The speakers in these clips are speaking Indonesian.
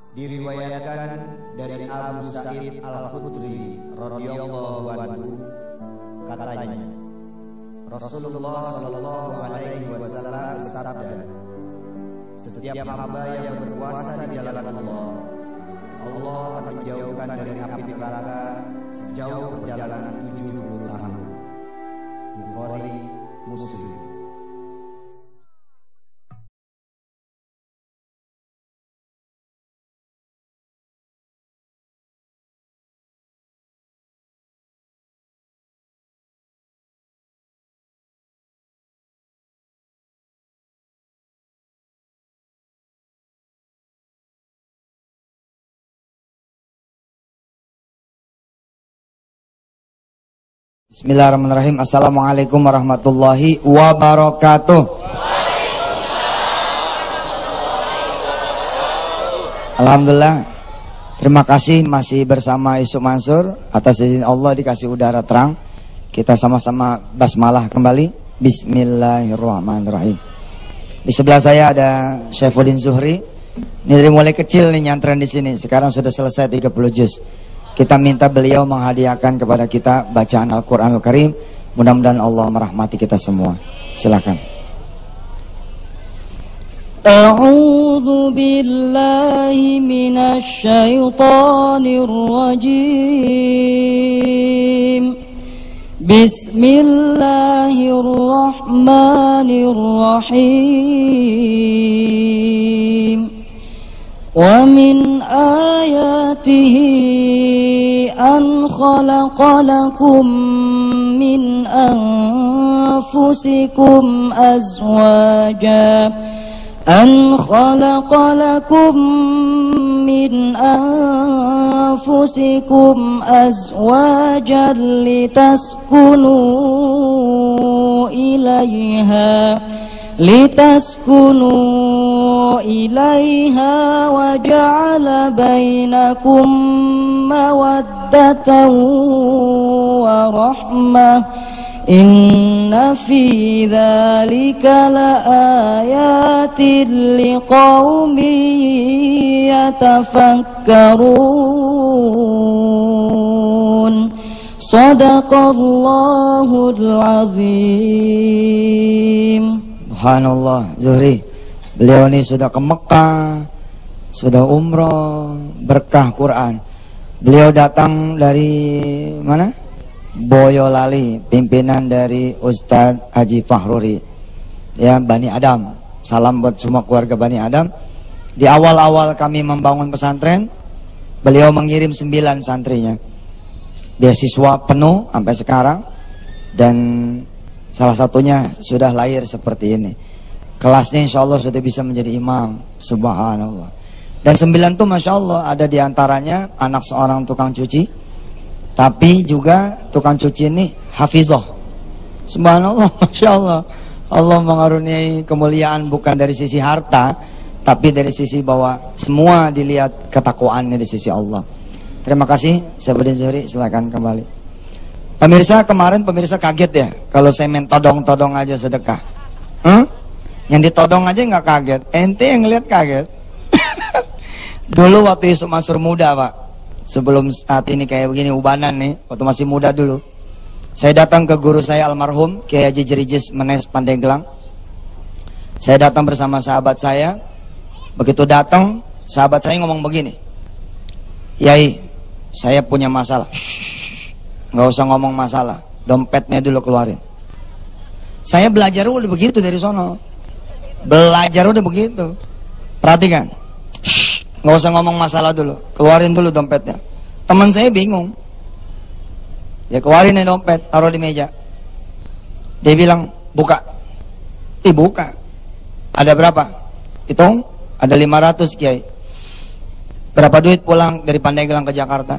Diriwayatkan dari Abu Sa'id Al-Khudri radhiyallahu anhu, katanya Rasulullah sallallahu alaihi wasallam bersabda, setiap hamba yang berpuasa di jalan Allah, Allah akan menjauhkan dari api neraka sejauh perjalanan 70 tahun. Bukhari, Muslim. Bismillahirrahmanirrahim. Assalamualaikum warahmatullahi wabarakatuh. Alhamdulillah. Terima kasih masih bersama Yusuf Mansur. Atas izin Allah dikasih udara terang. Kita sama-sama basmalah kembali. Bismillahirrahmanirrahim. Di sebelah saya ada Syaifuddin Zuhri. Ini dari mulai kecil nih nyantren di sini. Sekarang sudah selesai 30 juz. Kita minta beliau menghadiahkan kepada kita bacaan Al-Quranul Karim. Mudah-mudahan Allah merahmati kita semua. Silakan. A'udzu billahi minasy syaithanir rajim. Bismillahirrahmanirrahim. Wa min ayatihi an khalaqa lakum min anfusikum azwaja litaskunu ilaiha wa ja'ala bainakum mawaddatan wa rahmah. Inna fi dzalika laayatin liqaumin yatafakkarun. Shadaqallahul azim. Subhanallah, Zuhri. Beliau ini sudah ke Mekah, sudah umroh, berkah Quran. Beliau datang dari mana? Boyolali, pimpinan dari Ustadz Haji Fahruri. Ya, Bani Adam. Salam buat semua keluarga Bani Adam. Di awal-awal kami membangun pesantren, beliau mengirim 9 santrinya. Beasiswa penuh sampai sekarang. Dan salah satunya sudah lahir seperti ini. Kelasnya insya Allah sudah bisa menjadi imam. Subhanallah. Dan 9 itu masya Allah ada diantaranya anak seorang tukang cuci. Tapi juga tukang cuci ini hafizah. Subhanallah, masya Allah. Allah mengaruniai kemuliaan bukan dari sisi harta, tapi dari sisi bahwa semua dilihat ketakwaannya di sisi Allah. Terima kasih, Syaifuddin Zuhri, silakan kembali. Pemirsa, kemarin pemirsa kaget ya kalau saya main todong-todong aja sedekah. Yang ditodong aja nggak kaget, ente yang ngeliat kaget. Dulu waktu Yusuf Mansur muda Pak, sebelum saat ini kayak begini ubanan nih, waktu masih muda dulu, saya datang ke guru saya almarhum Kiai Haji Jerijis Menes Pandeglang. Saya datang bersama sahabat saya. Begitu datang, sahabat saya ngomong begini, Yai, saya punya masalah. Nggak usah ngomong masalah, dompetnya dulu keluarin. Saya belajar udah begitu dari sono. Belajar udah begitu. Perhatikan, nggak usah ngomong masalah dulu, keluarin dulu dompetnya. Teman saya bingung. Ya keluarin nih dompet, taruh di meja. Dia bilang, buka. Buka. Ada berapa? Hitung, ada 500 Kiai. Berapa duit pulang dari Pandeglang ke Jakarta?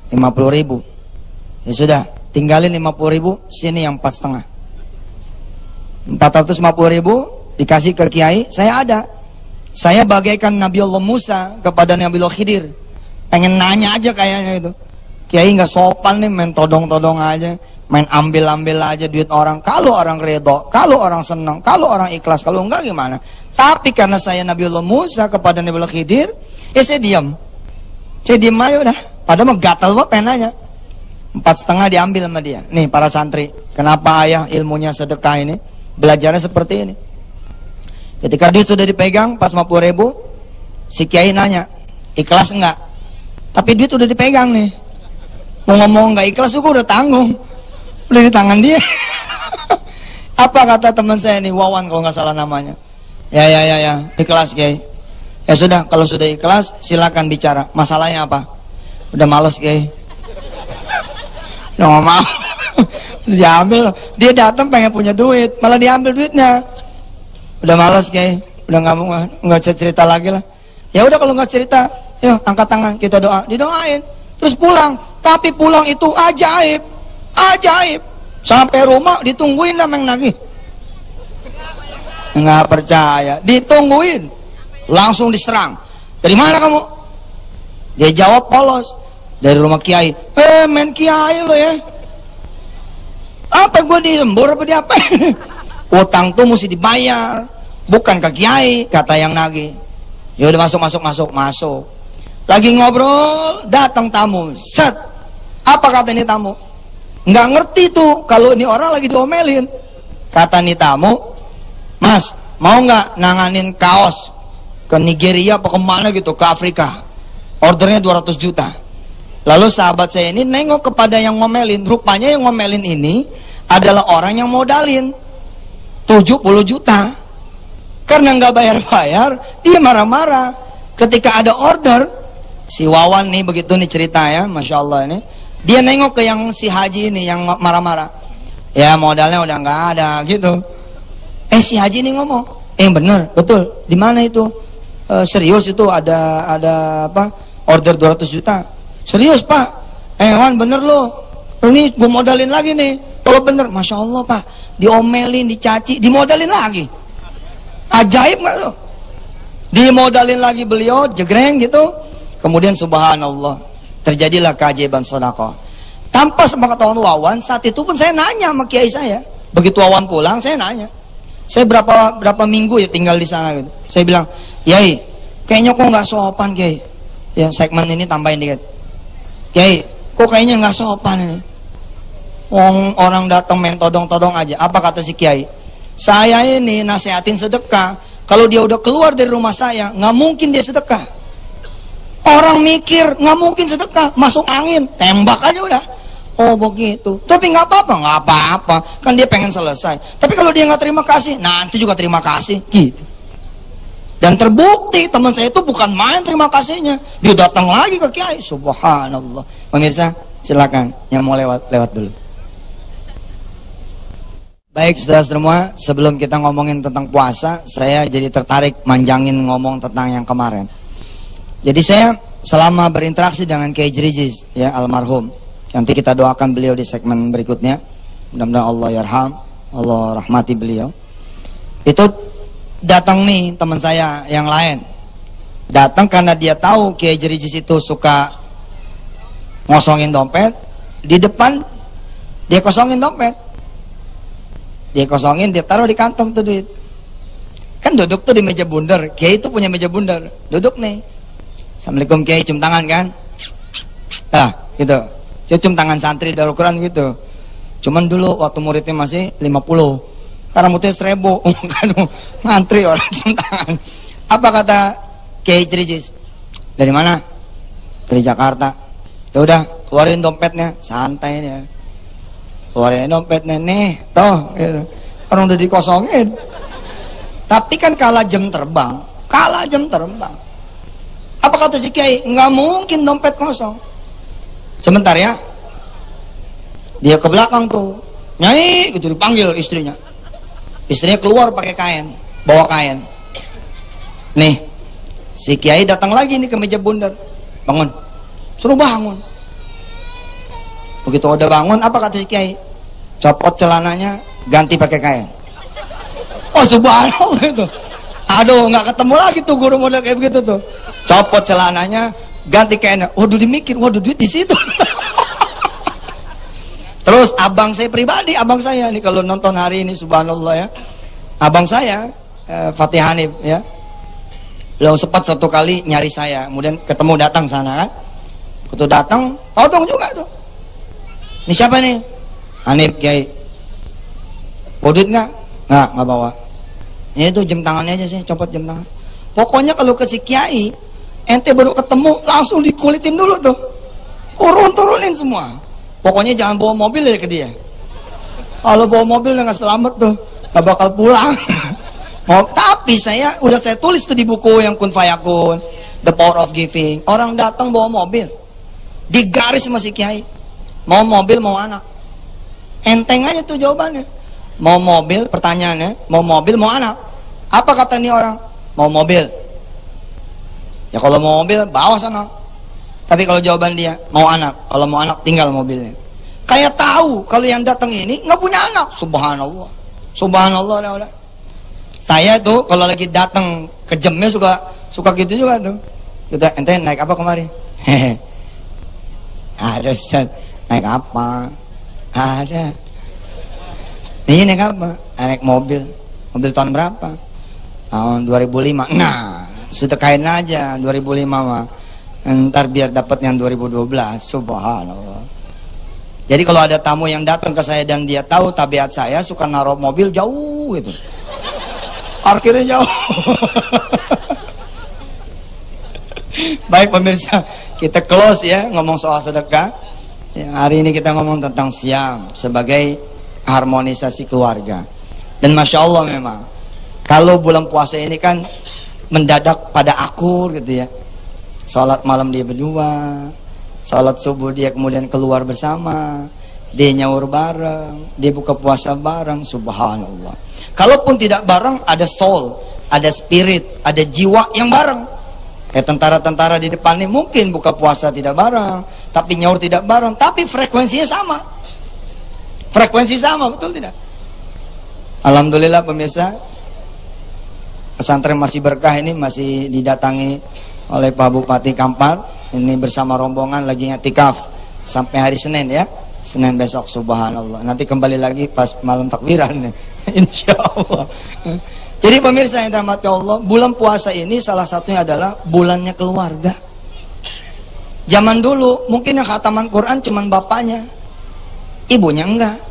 50.000. Ya sudah, tinggalin 50.000, sini yang 4,5. 450.000 dikasih ke Kiai, saya ada. Saya bagaikan Nabi Allah Musa kepada Nabi Allah Khidir. Pengen nanya aja kayaknya itu. Kiai nggak sopan nih, main todong-todong aja. main ambil-ambil aja duit orang. Kalau orang ridho, kalau orang senang, kalau orang ikhlas, kalau enggak gimana? Tapi karena saya Nabiullah Musa kepada Nabiullah Khidir, saya diam. Saya diam aja udah. Padahal mah gatal banget penanya. 4,5 diambil sama dia. Nih para santri, kenapa ayah ilmunya sedekah ini? Belajarnya seperti ini. Ketika duit sudah dipegang, pas 50.000, si kiai nanya, ikhlas enggak? Tapi duit udah dipegang nih. Mau ngomong enggak ikhlas juga udah tanggung. Udah di tangan dia. Apa kata teman saya nih, Wawan kalau nggak salah namanya. Ya, ikhlas kiai. Ya sudah, kalau sudah ikhlas silakan bicara. Masalahnya apa? Udah males kiai. Udah nggak mau. Udah diambil. Dia datang pengen punya duit, malah diambil duitnya. Udah males kiai. Udah nggak cerita lagi lah. Ya udah kalau nggak cerita, yuk angkat tangan kita doa. Didoain. Terus pulang. Tapi pulang itu ajaib. Ajaib. Sampai rumah ditungguin sama yang nagih. Nggak percaya. Ditungguin. Langsung diserang. Dari mana kamu? Dia jawab polos. Dari rumah kiai. Main kiai lo ya. Apa gue diembur apa diapa? Utang tuh mesti dibayar. Bukan ke kiai, kata yang nagih. Ya udah masuk. Lagi ngobrol, datang tamu. Set. Apa kata ini tamu? Nggak ngerti tuh kalau ini orang lagi diomelin. Kata nih tamu, Mas, mau nggak nanganin kaos ke Nigeria apa kemana gitu, ke Afrika? Ordernya 200 juta. Lalu sahabat saya ini nengok kepada yang ngomelin. Rupanya yang ngomelin ini adalah orang yang modalin 70 juta. Karena nggak bayar-bayar, dia marah-marah. Ketika ada order, si Wawan nih begitu nih cerita ya, Masya Allah ini. Dia nengok ke yang si Haji ini yang marah-marah. Ya modalnya udah nggak ada gitu. Si Haji ini ngomong, bener, betul. Di mana itu? Serius itu ada apa? Order 200 juta. Serius Pak? Wan bener loh. Ini gue modalin lagi nih. Kalau bener, Masya Allah Pak. Diomelin, dicaci, dimodalin lagi. Ajaib nggak tuh? Dimodalin lagi beliau, jegreng gitu. Kemudian subhanallah, terjadilah keajaiban sedekah. Tanpa sepengetahuan Wawan, saat itu pun saya nanya sama kiai saya. Begitu Wawan pulang, saya nanya. Saya berapa minggu ya tinggal di sana gitu. Saya bilang, Yai, kayaknya kok nggak sopan Kiai. Ya segmen ini tambahin dikit. Kiai, kok kayaknya nggak sopan ini. Orang datang main todong-todong aja. Apa kata si Kiai? Saya ini nasihatin sedekah. Kalau dia udah keluar dari rumah saya, nggak mungkin dia sedekah. Orang mikir nggak mungkin sedekah, masuk angin, tembak aja udah. Oh begitu. Tapi nggak apa-apa, kan dia pengen selesai. Tapi kalau dia nggak terima kasih, nanti juga terima kasih, gitu. Dan terbukti teman saya itu bukan main terima kasihnya, dia datang lagi ke Kiai. Subhanallah. Pemirsa, silakan yang mau lewat dulu. Baik saudara semua, sebelum kita ngomongin tentang puasa, saya jadi tertarik manjangin ngomong tentang yang kemarin. Jadi saya selama berinteraksi dengan Kiai Jirijiz, ya almarhum, nanti kita doakan beliau di segmen berikutnya. Mudah-mudahan Allah yarham, Allah rahmati beliau. Itu datang nih teman saya yang lain. Datang karena dia tahu Kiai Jirijiz itu suka ngosongin dompet. Di depan dia kosongin dompet. Dia kosongin, dia taruh di kantong tuh duit. Kan duduk tuh di meja bundar. Kiai itu punya meja bundar. Duduk nih. Assalamualaikum Kiai, cium tangan kan? Gitu. Cium tangan santri Darul Quran gitu. Cuman dulu waktu muridnya masih 50. Sekarang muridnya 1000. Kan ngantri orang cium tangan. Apa kata Kiai Jirijiz? Dari mana? Dari Jakarta. Ya udah, keluarin dompetnya, santai dia. Keluarin dompetnya nih, toh gitu. Orang udah dikosongin. Tapi kan kalah jam terbang. Apa kata si Kiai? Nggak mungkin dompet kosong. Sebentar ya. Dia ke belakang tuh. Nyai, gitu dipanggil istrinya. Istrinya keluar pakai kain, bawa kain. Nih, si Kiai datang lagi nih ke meja bundar. Bangun. Suruh bangun. Begitu udah bangun, apa kata si Kiai? Copot celananya, ganti pakai kain. Oh subhanallah itu. Aduh, nggak ketemu lagi tuh guru model kayak begitu tuh. Copot celananya, ganti kainnya. Waduh dimikir, waduh duit di situ. Terus Terus abang saya pribadi, abang saya nih kalau nonton hari ini subhanallah ya. Abang saya Fatih Hanif ya. Beliau sempat satu kali nyari saya, kemudian ketemu datang sana kan. Waktu datang, todong juga tuh. Ini siapa nih? Hanif Kiai. Bodut nggak? Nggak bawa. Ini tuh jam tangannya aja sih, copot jam tangan. Pokoknya kalau ke si Kiai, ente baru ketemu langsung dikulitin dulu tuh. Turunin semua. Pokoknya jangan bawa mobil ya ke dia. Kalau bawa mobil nggak selamat tuh, nggak bakal pulang. Tapi saya tulis tuh di buku yang Kun Fayakun, The Power of Giving. Orang datang bawa mobil, digaris sama si Kiai. Mau mobil mau anak. Enteng aja tuh jawabannya. Mau mobil, pertanyaannya, mau mobil mau anak. Apa kata nih orang? Mau mobil. Ya kalau mau mobil bawa sana. Tapi kalau jawaban dia mau anak, kalau mau anak tinggal mobilnya. Kayak tahu kalau yang datang ini nggak punya anak. Subhanallah, subhanallah. Udah. Saya tuh kalau lagi datang ke jamnya suka gitu juga tuh. Kita ente naik apa kemarin? Hehe. Ada Ustaz. Naik apa? Ada. Ini naik apa? Naik mobil. Mobil tahun berapa? Tahun 2005. Nah, sudah kain aja 2005 mah. Ntar biar dapat yang 2012. Subhanallah. Jadi kalau ada tamu yang datang ke saya dan dia tahu tabiat saya suka naruh mobil jauh gitu, parkirnya jauh. Baik pemirsa, kita close ya ngomong soal sedekah ya, hari ini kita ngomong tentang siam sebagai harmonisasi keluarga. Dan Masya Allah memang kalau bulan puasa ini kan mendadak pada akur gitu ya. Salat malam dia berdua, salat subuh dia kemudian keluar bersama, dia nyaur bareng, dia buka puasa bareng. Subhanallah. Kalaupun tidak bareng, ada soul, ada spirit, ada jiwa yang bareng. Kayak tentara-tentara di depan ini mungkin buka puasa tidak bareng, tapi nyaur tidak bareng, tapi frekuensinya sama. Frekuensi sama, betul tidak? Alhamdulillah pemirsa, pesantren masih berkah ini masih didatangi oleh Pak Bupati Kampar. Ini bersama rombongan lagi i'tikaf sampai hari Senin ya. Senin besok subhanallah. Nanti kembali lagi pas malam takbiran insyaallah. Jadi pemirsa yang dirahmati Allah, bulan puasa ini salah satunya adalah bulannya keluarga. Zaman dulu mungkin yang khataman Quran cuman bapaknya, ibunya enggak.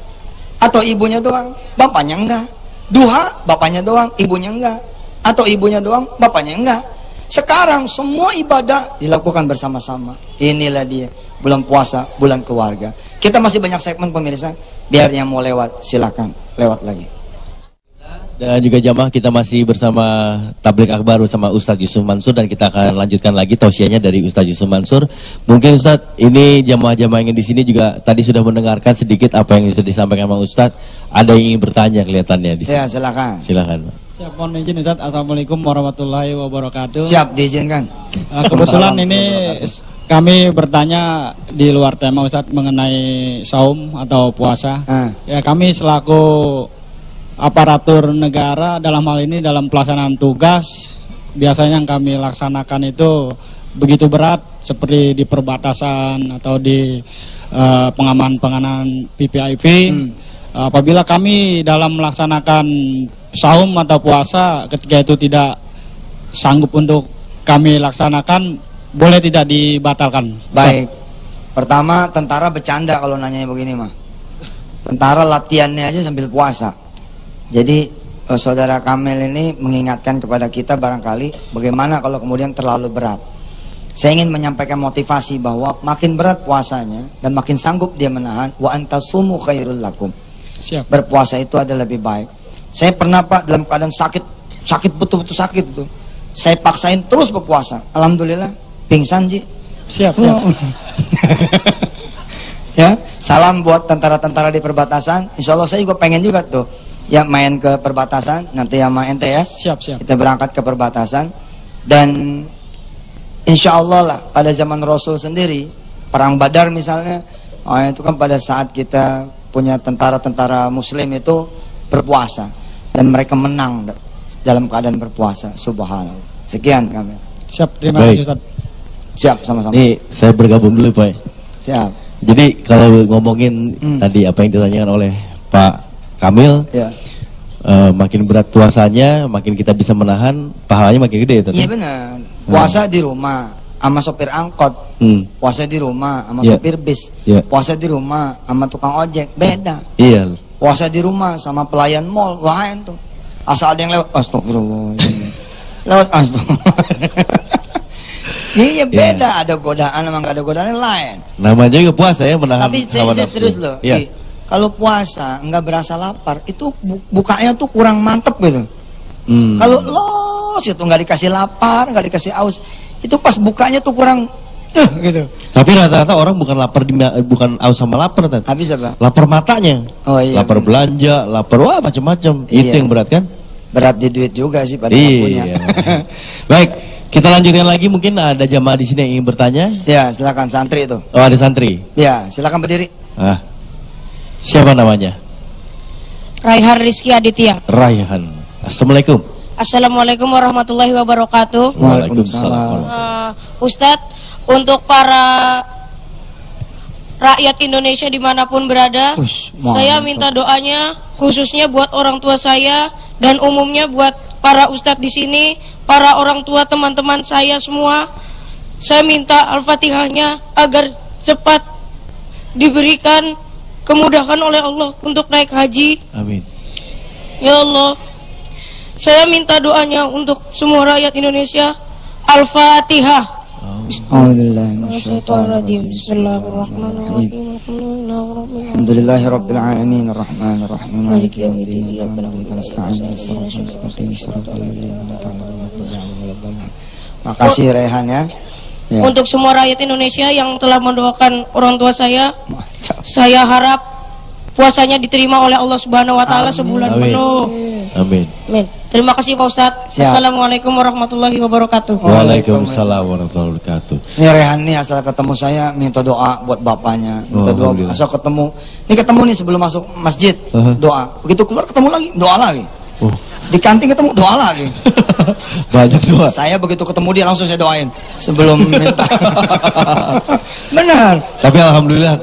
Atau ibunya doang, bapaknya enggak. Duha bapaknya doang, ibunya enggak. Atau ibunya doang, bapaknya enggak. Sekarang semua ibadah dilakukan bersama-sama. Inilah dia bulan puasa, bulan keluarga. Kita masih banyak segmen pemirsa. Biar yang mau lewat silakan lewat lagi. Dan juga jamaah, kita masih bersama Tablik Akbar bersama Ustadz Yusuf Mansur, dan kita akan lanjutkan lagi tausiahnya dari Ustadz Yusuf Mansur. Mungkin Ustadz, ini jamaah-jamaah yang di sini juga tadi sudah mendengarkan sedikit apa yang sudah disampaikan sama Ustadz. Ada yang ingin bertanya kelihatannya di sini. Ya, silakan. Silakan, Pak. Siap, mohon izin Ustaz. Assalamualaikum warahmatullahi wabarakatuh. Siap, diizinkan. Kebetulan ini kami bertanya di luar tema Ustaz mengenai saum atau puasa. Ya, kami selaku aparatur negara dalam hal ini dalam pelaksanaan tugas, biasanya yang kami laksanakan itu begitu berat seperti di perbatasan atau di pengaman-pengaman PPIV. Apabila kami dalam melaksanakan saum atau puasa ketika itu tidak sanggup untuk kami laksanakan, boleh tidak dibatalkan? Baik. Pertama, tentara bercanda kalau nanyanya begini mah. Tentara latihannya aja sambil puasa. Jadi saudara Kamil ini mengingatkan kepada kita barangkali bagaimana kalau kemudian terlalu berat. Saya ingin menyampaikan motivasi bahwa makin berat puasanya dan makin sanggup dia menahan, wa antasumu khairul lakum. Siap. Berpuasa itu adalah lebih baik. Saya pernah Pak dalam keadaan sakit betul-betul sakit itu. Saya paksain terus berpuasa. Alhamdulillah pingsan Ji. Siap. Ya, salam buat tentara-tentara di perbatasan. Insya Allah saya juga pengen juga tuh ya main ke perbatasan nanti sama ente ya. Siap. Kita berangkat ke perbatasan dan insya Allah lah pada zaman Rasul sendiri perang Badar misalnya, itu kan pada saat kita punya tentara-tentara Muslim itu berpuasa dan mereka menang dalam keadaan berpuasa. Subhanallah. Sekian kami. Siap, terima kasih Ustaz. Siap, sama-sama. Nih saya bergabung dulu Pak. Siap. Jadi kalau ngomongin tadi apa yang ditanyakan oleh Pak Kamil, Ya. Makin berat puasanya, makin kita bisa menahan, pahalanya makin gede. Iya benar. Puasa di rumah sama sopir angkot, puasa di rumah sama sopir bis, puasa di rumah sama tukang ojek, beda. Iya. Puasa di rumah sama pelayan mall, lain tuh. Asal ada yang lewat, astagfirullah. Lewat astagfirullah. Iya beda, ada godaan sama nggak ada godaan lain. Namanya juga puasa ya, menahan. Tapi saya serius loh. Iya. Kalau puasa nggak berasa lapar, itu bukanya tuh kurang mantep gitu. Kalau los itu nggak dikasih lapar, nggak dikasih aus, itu pas bukanya tuh kurang gitu. Tapi rata-rata orang bukan lapar bukan aus sama lapar, Tat. Habis apa? Lapar matanya. Oh iya. Lapar belanja, lapar wah macam-macam. Iya. Itu yang berat kan? Berat di duit juga sih pada Iya. Baik, kita lanjutkan lagi, mungkin ada jamaah di sini yang ingin bertanya. Ya, silakan santri itu. Oh, ada santri. Ya, silakan berdiri. Siapa namanya? Raihan Rizky Aditya. Raihan. Assalamualaikum. Assalamualaikum warahmatullahi wabarakatuh. Waalaikumsalam. Ustadz, untuk para rakyat Indonesia dimanapun berada, saya minta doanya khususnya buat orang tua saya dan umumnya buat para ustadz di sini, para orang tua teman-teman saya semua. Saya minta Al-Fatihahnya agar cepat diberikan kemudahan oleh Allah untuk naik haji. Amin. Ya Allah, saya minta doanya untuk semua rakyat Indonesia. Al-Fatihah. Bismillahirrahmanirrahim. Alhamdulillahirabbil alamin arrahmanir rahim maliki yaumiddin iyyaka na'budu wa nasta'in ihdinas siratal mustaqim. Makasih Rehan ya. Untuk semua rakyat Indonesia yang telah mendoakan orang tua saya harap puasanya diterima oleh Allah Subhanahu wa taala sebulan penuh. Amin. Amin. Terima kasih Pak Ustadz. Assalamualaikum warahmatullahi wabarakatuh. Waalaikumsalam warahmatullahi wabarakatuh. Ini Rehan nih asal ketemu saya minta doa buat bapaknya, minta doa asal ketemu. Ini ketemu nih sebelum masuk masjid, doa. Begitu keluar ketemu lagi, doa lagi. Di kantin ketemu, doa lagi. Banyak doa. Saya begitu ketemu dia langsung saya doain sebelum minta. Benar. Tapi alhamdulillah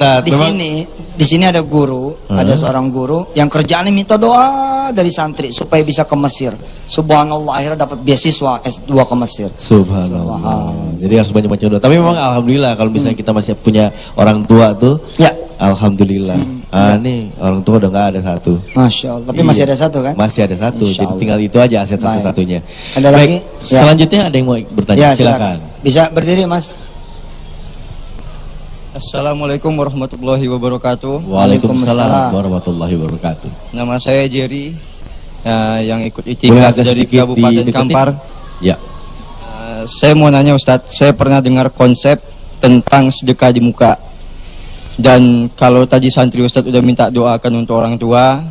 di sini ada guru, ada seorang guru yang kerjaannya minta doa dari santri supaya bisa ke Mesir. Subhanallah, akhirnya dapat beasiswa S2 ke Mesir. Subhanallah. Jadi harus banyak-banyak doa. Tapi memang alhamdulillah kalau misalnya kita masih punya orang tua tuh, ya alhamdulillah. Nih orang tua udah nggak ada satu. Masya Allah. Tapi masih ada satu kan? Masih ada satu. Jadi tinggal itu aja aset satunya. Ada lagi? Selanjutnya ada yang mau bertanya? Silakan. Bisa berdiri Mas. Assalamualaikum warahmatullahi wabarakatuh. Waalaikumsalam warahmatullahi wabarakatuh. Nama saya Jerry, yang ikut itikaf dari Kabupaten Kampar. Ya. Saya mau nanya Ustadz, saya pernah dengar konsep tentang sedekah di muka. Dan kalau tadi santri Ustadz udah minta doakan untuk orang tua,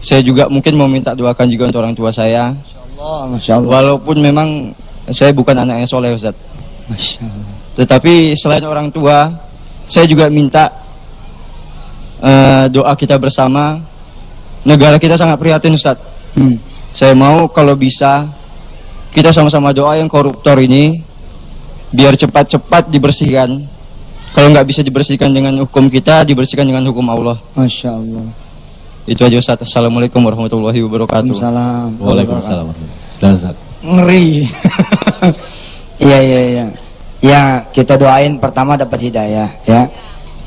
saya juga mungkin mau minta doakan juga untuk orang tua saya. Masya Allah. Walaupun memang saya bukan anak yang soleh Ustadz. Masya Allah. Tetapi selain orang tua, saya juga minta doa kita bersama. Negara kita sangat prihatin Ustadz. Saya mau kalau bisa kita sama-sama doa yang koruptor ini biar cepat-cepat dibersihkan. Kalau nggak bisa dibersihkan dengan hukum kita, dibersihkan dengan hukum Allah. Masya Allah. Itu aja Ustadz. Assalamualaikum warahmatullahi wabarakatuh. Waalaikumsalam. Selamat. Ngeri. Iya. Ya, kita doain pertama dapat hidayah ya.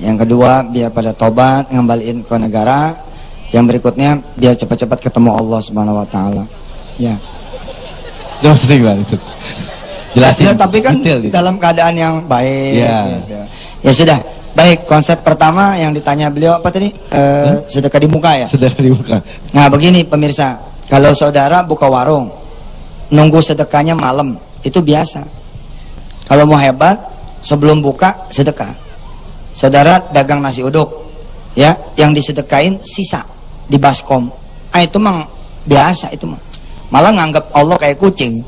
Yang kedua biar pada tobat, ngembaliin ke negara. Yang berikutnya biar cepat-cepat ketemu Allah Subhanahu wa taala. Ya. Jelasin. Ya, tapi kan dalam keadaan yang baik. Ya. Gitu. Ya sudah. Baik, konsep pertama yang ditanya beliau apa tadi? Sedekah di muka ya? Sedekah di muka. Nah, begini pemirsa, kalau saudara buka warung, nunggu sedekahnya malam, itu biasa. Kalau mau hebat, sebelum buka sedekah. Saudara dagang nasi uduk, ya, yang disedekain sisa di baskom. Itu mah biasa itu mah. Malah nganggap Allah kayak kucing.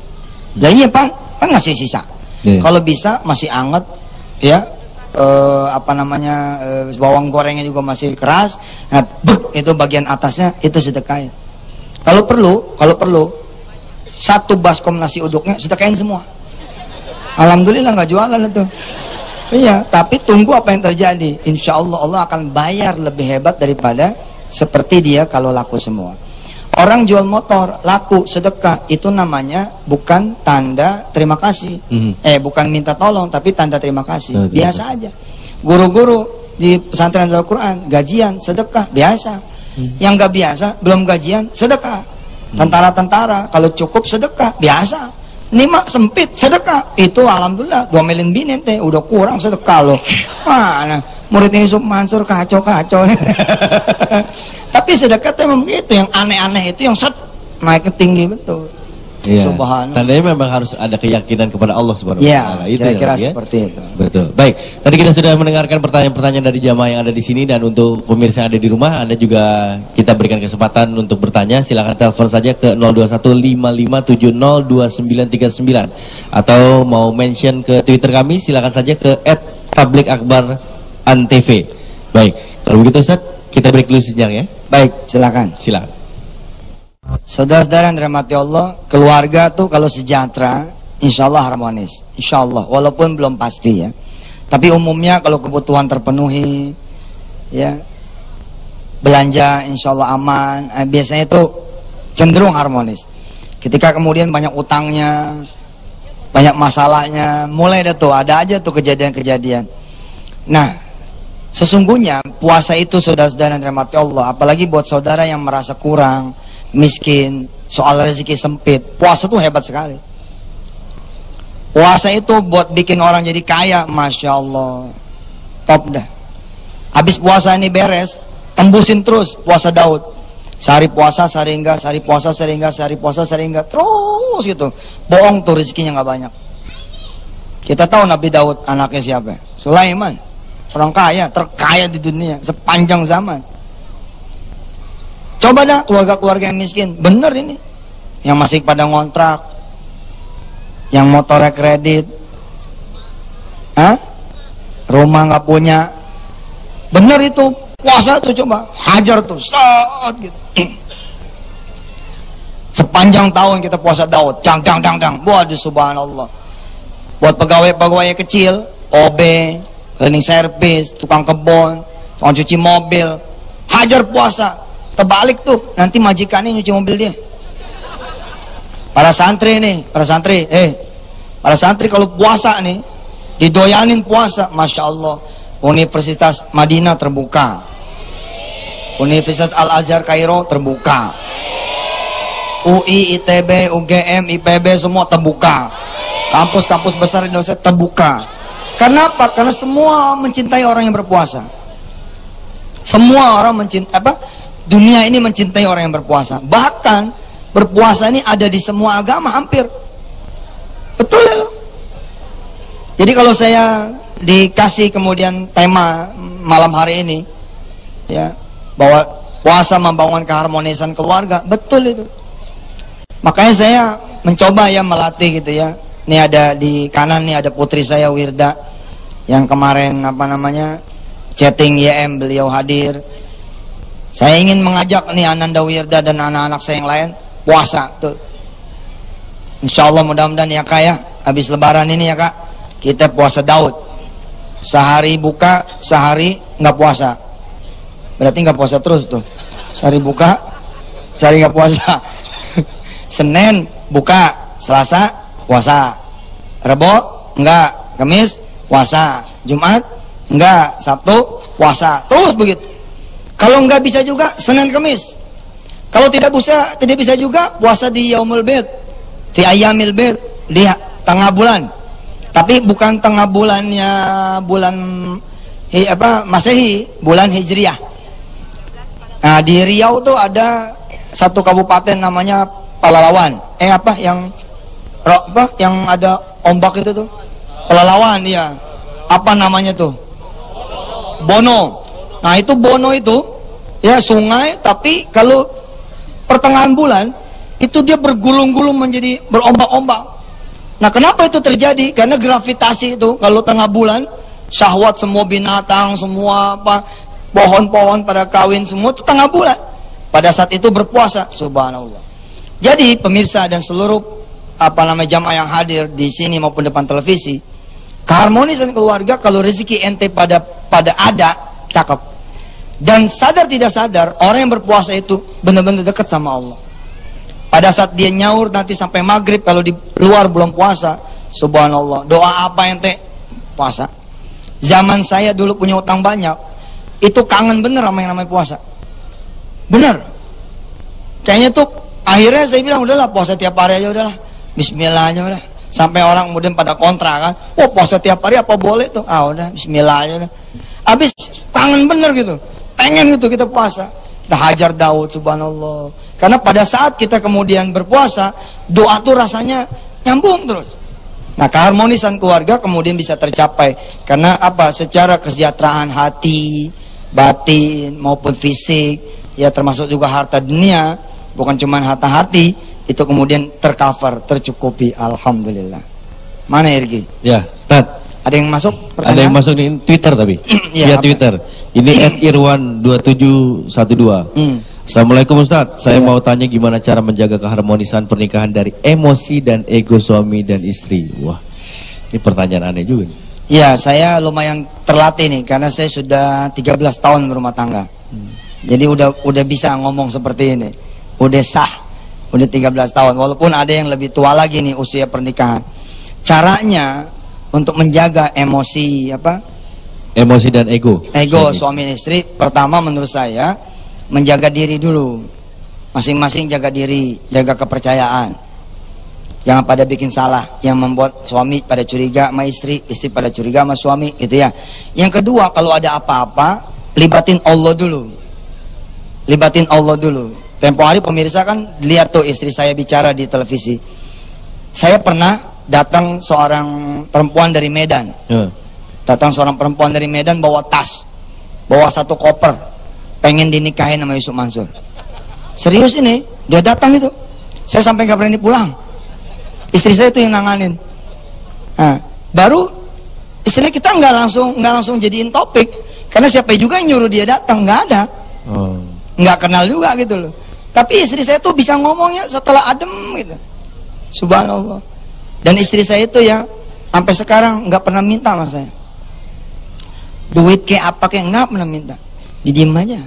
Lah iya kan ngasih sisa. Kalau bisa masih anget, ya, bawang gorengnya juga masih keras. Nah, itu bagian atasnya itu sedekain. Kalau perlu satu baskom nasi uduknya sedekain semua. Alhamdulillah nggak jualan itu. Iya, tapi tunggu apa yang terjadi. Insya Allah Allah akan bayar lebih hebat daripada seperti dia kalau laku semua. Orang jual motor, laku, sedekah, itu namanya bukan tanda terima kasih. Bukan minta tolong, tapi tanda terima kasih. Biasa aja. Guru-guru di pesantren Al-Quran, gajian, sedekah, biasa. Yang gak biasa, belum gajian, sedekah. Tentara-tentara, kalau cukup sedekah, biasa. Ini mah sempit, sedekah. Itu alhamdulillah, 2 miliar binen teh, udah kurang sedekah loh. Mana, muridnya Yusuf Mansur kacau-kacau. Tapi sedekah itu memang begitu, yang aneh-aneh itu yang naik ke tinggi betul. Iya. Subhanallah. Tandanya memang harus ada keyakinan kepada Allah Subhanahu wa taala. Itu kira-kira seperti itu. Betul. Baik. Tadi kita sudah mendengarkan pertanyaan-pertanyaan dari jamaah yang ada di sini, dan untuk pemirsa yang ada di rumah, Anda juga kita berikan kesempatan untuk bertanya. Silakan telepon saja ke 0215570299 atau mau mention ke Twitter kami, silakan saja ke @tablikakbarantv. Baik. Kalau begitu Ustaz, kita break dulu sejenak ya. Baik, silakan. Silakan. Saudara-saudara yang dirahmati Allah, keluarga tuh kalau sejahtera, insya Allah harmonis, insya Allah, walaupun belum pasti ya. Tapi umumnya kalau kebutuhan terpenuhi, ya, belanja insya Allah aman, biasanya itu cenderung harmonis. Ketika kemudian banyak utangnya, banyak masalahnya, mulai dah tuh ada aja tuh kejadian-kejadian. Nah, sesungguhnya puasa itu saudara-saudara yang dirahmati Allah, apalagi buat saudara yang merasa kurang, miskin, soal rezeki sempit, puasa tuh hebat sekali. Puasa itu buat bikin orang jadi kaya, Masya Allah, top dah. Habis puasa ini beres, tembusin terus puasa Daud. Sehari puasa, sehari enggak, sehari puasa, sehari enggak, sehari puasa, sehari enggak, terus gitu. Bohong tuh rezekinya nggak banyak. Kita tahu Nabi Daud anaknya siapa? Sulaiman, orang kaya, terkaya di dunia sepanjang zaman. Coba dah keluarga-keluarga yang miskin, bener ini, yang masih pada ngontrak, yang motornya kredit, rumah nggak punya, bener itu puasa tuh, coba hajar tuh, saat gitu. Sepanjang tahun kita puasa Daud, dang. Waduh subhanallah. Buat pegawai-pegawai kecil, OB, cleaning service, tukang kebun, tukang cuci mobil, hajar puasa. Terbalik tuh, nanti majikannya nyuci mobil dia. Para santri nih, para santri kalau puasa nih, didoyanin puasa, Masya Allah. Universitas Madinah terbuka, Universitas Al-Azhar Kairo terbuka, UI, ITB, UGM, IPB semua terbuka, kampus-kampus besar Indonesia terbuka. Karena apa? Karena semua mencintai orang yang berpuasa. Semua orang mencintai dunia ini mencintai orang yang berpuasa. Bahkan berpuasa ini ada di semua agama hampir. Betul ya loh. Jadi kalau saya dikasih kemudian tema malam hari ini, ya, bahwa puasa membangun keharmonisan keluarga, betul itu. Makanya saya mencoba ya melatih gitu ya. Ini ada di kanan nih ada putri saya Wirda, yang kemarin chatting YM, beliau hadir. Saya ingin mengajak nih Ananda Wirda dan anak-anak saya yang lain puasa tuh. Insya Allah mudah-mudahan ya Kak ya, habis lebaran ini ya Kak, kita puasa Daud. Sehari buka, sehari nggak puasa. Berarti nggak puasa terus tuh. Sehari buka, sehari nggak puasa. Senin buka, Selasa puasa, Rebo enggak, Kamis puasa, Jumat enggak, Sabtu puasa, terus begitu. Kalau enggak bisa juga Senin Kamis. Kalau tidak bisa juga puasa di Yaumul Bid, di Ayyamil Bid, di tengah bulan. Tapi bukan tengah bulannya bulan Masehi, bulan Hijriah. Nah, di Riau tuh ada satu kabupaten namanya Pelalawan. Yang ada ombak itu tuh? Pelalawan dia. Apa namanya tuh? Bono. Nah itu Bono itu ya sungai, tapi kalau pertengahan bulan itu dia bergulung-gulung menjadi berombak-ombak. Nah kenapa itu terjadi? Karena gravitasi itu kalau tengah bulan, syahwat semua binatang, semua pohon-pohon pada kawin semua itu tengah bulan. Pada saat itu berpuasa, subhanallah. Jadi pemirsa dan seluruh jamaah yang hadir di sini maupun depan televisi, Keharmonisan keluarga, kalau rezeki ente pada ada, cakep. Dan sadar tidak sadar, orang yang berpuasa itu benar-benar dekat sama Allah. Pada saat dia nyaur nanti sampai maghrib, kalau di luar belum puasa, subhanallah, doa apa ente? Puasa. Zaman saya dulu punya utang banyak, itu kangen bener sama yang namanya puasa. Bener. Kayaknya tuh akhirnya saya bilang udahlah puasa tiap hari aja udahlah. Bismillah aja udah. Sampai orang kemudian pada kontra kan, oh puasa tiap hari apa boleh tuh? Ah udah, bismillah aja udah. Habis kangen bener gitu, pengen gitu kita puasa. Kita hajar Daud, subhanallah. Karena pada saat kita kemudian berpuasa, doa tuh rasanya nyambung terus. Nah, keharmonisan keluarga kemudian bisa tercapai. Karena apa? Secara kesejahteraan hati, batin maupun fisik, ya termasuk juga harta dunia, bukan cuma harta hati, itu kemudian tercover, tercukupi, alhamdulillah. Mana Irgi? Ya, Ustaz. Ada yang masuk? Pertanyaan? Ada yang masuk di Twitter tapi. Ya, Twitter. Ini @irwan2712. Assalamualaikum Ustaz. Saya mau tanya gimana cara menjaga keharmonisan pernikahan dari emosi dan ego suami dan istri. Wah, ini pertanyaan aneh juga nih. Ya, saya lumayan terlatih nih karena saya sudah 13 tahun berumah tangga. Jadi udah bisa ngomong seperti ini. Udah sah. Udah 13 tahun, walaupun ada yang lebih tua lagi nih usia pernikahan. Caranya untuk menjaga emosi apa? Emosi dan ego. Ego suami istri, pertama menurut saya menjaga diri dulu. Masing-masing jaga diri, jaga kepercayaan. Jangan pada bikin salah yang membuat suami pada curiga sama istri, istri pada curiga sama suami, gitu ya. Yang kedua, kalau ada apa-apa, libatin Allah dulu. Libatin Allah dulu. Tempo hari pemirsa kan lihat tuh istri saya bicara di televisi. Saya pernah datang seorang perempuan dari Medan. Datang seorang perempuan dari Medan bawa tas, bawa 1 koper, pengen dinikahin sama Yusuf Mansur. Serius ini, dia datang itu. Saya sampai gak berani pulang. Istri saya itu yang nanganin. Nah, baru istilah kita nggak langsung jadiin topik, karena siapa juga yang nyuruh dia datang, nggak ada, nggak kenal juga gitu loh. Tapi istri saya tuh bisa ngomongnya setelah adem gitu. Subhanallah. Dan istri saya itu ya sampai sekarang nggak pernah minta sama saya. Duit kayak apa kayak nggak pernah minta. Didiem aja.